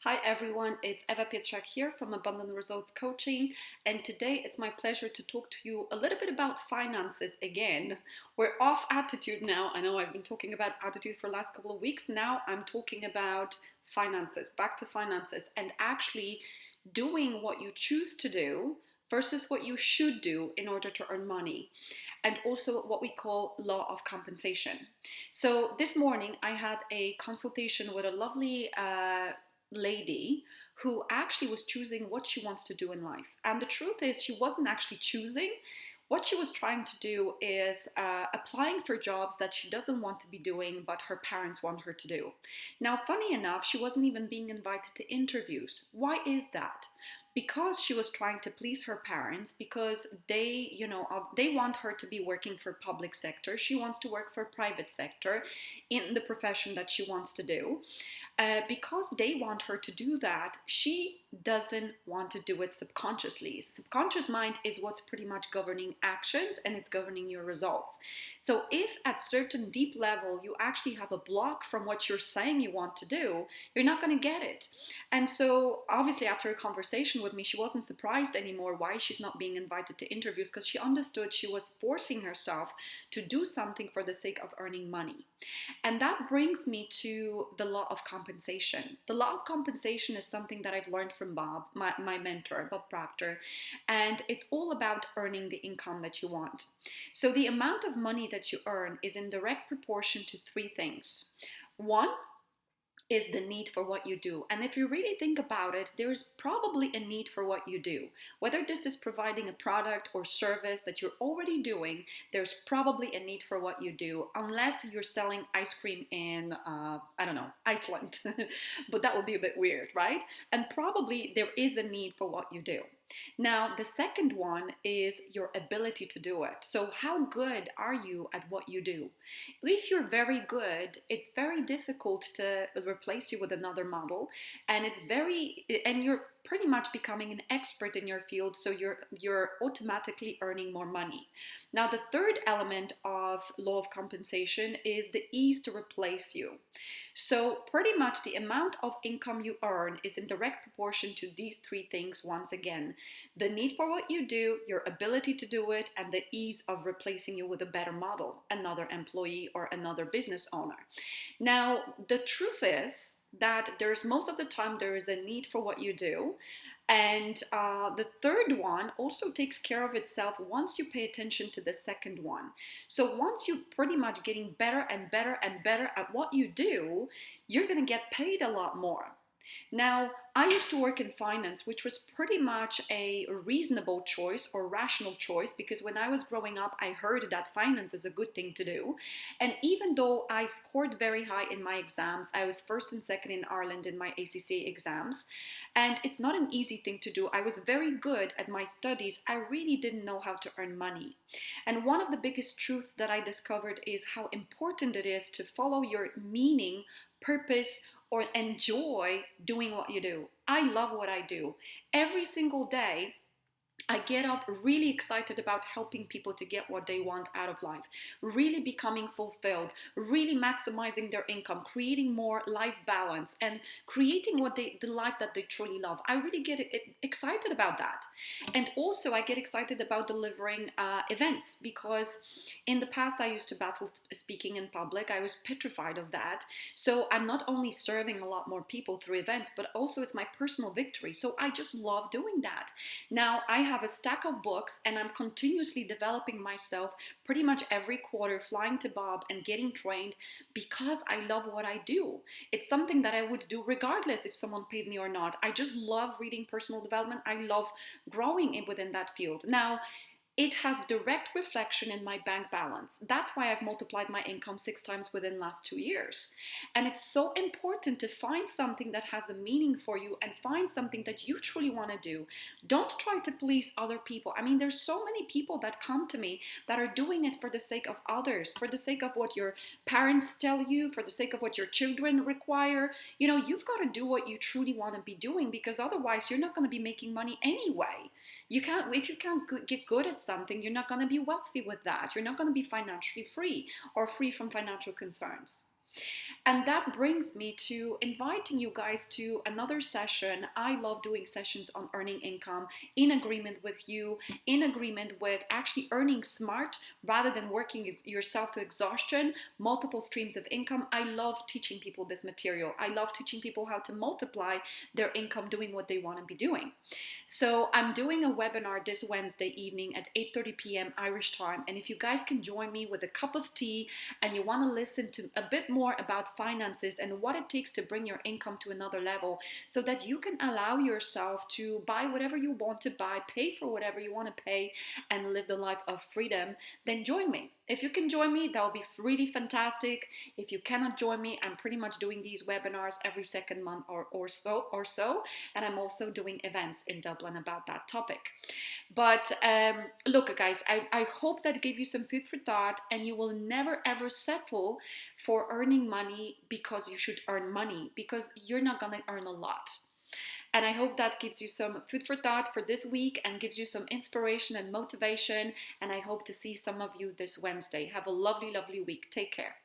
Hi everyone, it's Eva Pietrzak here from Abundant Results Coaching, and today it's my pleasure to talk to you a little bit about finances again. We're off attitude now. I know I've been talking about attitude for the last couple of weeks. Now I'm talking about finances, back to finances, and actually doing what you choose to do versus what you should do in order to earn money, and also what we call law of compensation. So this morning I had a consultation with a lovely lady who actually was choosing what she wants to do in life. And the truth is, she wasn't actually choosing. What she was trying to do is applying for jobs that she doesn't want to be doing, but her parents want her to do. Now, funny enough, she wasn't even being invited to interviews. Why is that? Because she was trying to please her parents, because they want her to be working for public sector. She wants to work for private sector in the profession that she wants to do. Because they want her to do that, she doesn't want to do it subconsciously. Subconscious mind is what's pretty much governing actions, and it's governing your results. So if at certain deep level you actually have a block from what you're saying you want to do, you're not going to get it. And so obviously after a conversation with me, she wasn't surprised anymore why she's not being invited to interviews, because she understood she was forcing herself to do something for the sake of earning money. And that brings me to the law of compensation. The law of compensation is something that I've learned from Bob, my mentor, Bob Proctor, and it's all about earning the income that you want. So the amount of money that you earn is in direct proportion to three things. One is the need for what you do. And if you really think about it, there is probably a need for what you do. Whether this is providing a product or service that you're already doing, there's probably a need for what you do, unless you're selling ice cream in, I don't know, Iceland. But that would be a bit weird, right? And probably there is a need for what you do. Now, the second one is your ability to do it. So, how good are you at what you do? If you're very good, it's very difficult to replace you with another model, and you're pretty much becoming an expert in your field, so you're automatically earning more money. Now, the third element of law of compensation is the ease to replace you. So pretty much the amount of income you earn is in direct proportion to these three things once again: the need for what you do, your ability to do it, and the ease of replacing you with a better model, another employee or another business owner. Now, the truth is that there's most of the time there is a need for what you do. And the third one also takes care of itself once you pay attention to the second one. So once you're pretty much getting better and better and better at what you do, you're going to get paid a lot more. Now, I used to work in finance, which was pretty much a reasonable choice or rational choice, because when I was growing up, I heard that finance is a good thing to do. And even though I scored very high in my exams, I was first and second in Ireland in my ACCA exams, and it's not an easy thing to do. I was very good at my studies. I really didn't know how to earn money. And one of the biggest truths that I discovered is how important it is to follow your meaning, purpose, or enjoy doing what you do. I love what I do. Every single day, I get up really excited about helping people to get what they want out of life, really becoming fulfilled, really maximizing their income, creating more life balance, and creating the life that they truly love. I really get excited about that. And also I get excited about delivering events, because in the past I used to battle speaking in public. I was petrified of that. So I'm not only serving a lot more people through events, but also it's my personal victory. So I just love doing that. Now I have a stack of books, and I'm continuously developing myself pretty much every quarter, flying to Bob and getting trained, because I love what I do. It's something that I would do regardless if someone paid me or not. I just love reading personal development. I love growing within that field. Now, it has direct reflection in my bank balance. That's why I've multiplied my income 6 times within the last 2 years. And it's so important to find something that has a meaning for you, and find something that you truly want to do. Don't try to please other people. I mean, there's so many people that come to me that are doing it for the sake of others, for the sake of what your parents tell you, for the sake of what your children require. You've got to do what you truly want to be doing, because otherwise you're not going to be making money anyway. If you can't get good at something, you're not going to be wealthy with that. You're not going to be financially free or free from financial concerns. And that brings me to inviting you guys to another session. I love doing sessions on earning income in agreement with you, in agreement with actually earning smart rather than working yourself to exhaustion, multiple streams of income. I love teaching people this material. I love teaching people how to multiply their income doing what they want to be doing. So I'm doing a webinar this Wednesday evening at 8:30 p.m. Irish time. And if you guys can join me with a cup of tea and you want to listen to a bit more about finances and what it takes to bring your income to another level so that you can allow yourself to buy whatever you want to buy, pay for whatever you want to pay, and live the life of freedom, then join me. If you can join me, that will be really fantastic. If you cannot join me, I'm pretty much doing these webinars every second month or so. And I'm also doing events in Dublin about that topic. But look, guys, I hope that gave you some food for thought, and you will never ever settle for earning money because you should earn money, because you're not going to earn a lot. And I hope that gives you some food for thought for this week and gives you some inspiration and motivation. And I hope to see some of you this Wednesday. Have a lovely, lovely week. Take care.